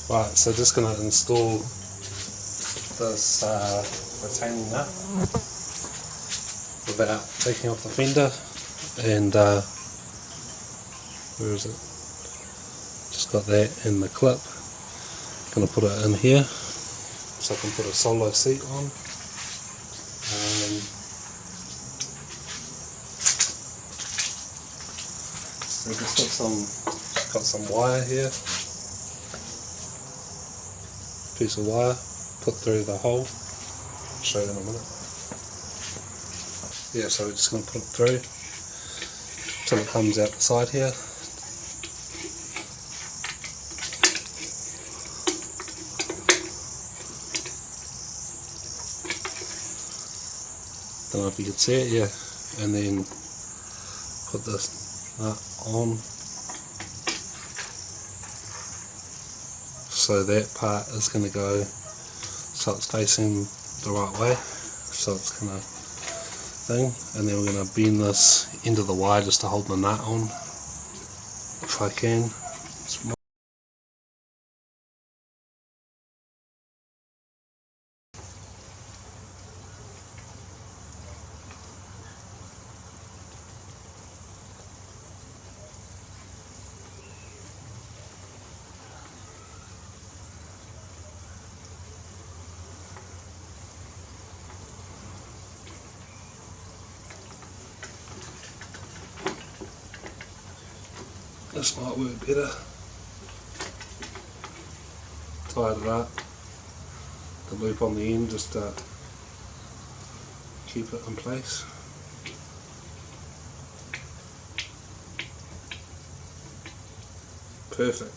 Right, so just going to install this retaining nut without taking off the fender, and where is it? Just got that in the clip. Going to put it in here so I can put a solo seat on. So just got some wire here, piece of wire, put through the hole. I'll show you in a minute. Yeah, so we're just going to put it through till it comes out the side here. Don't know if you can see it, yeah, and then put this nut on, so that part is going to go so it's facing the right way, so it's going to thing, and then we're going to bend this end of the wire just to hold the nut on if I can. This might work better. Tied it up, the loop on the end just to keep it in place. Perfect.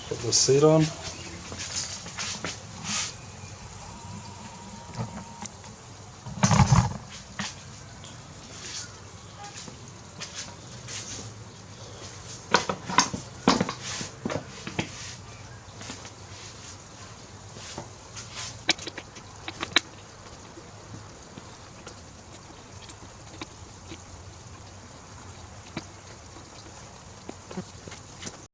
Put the seat on.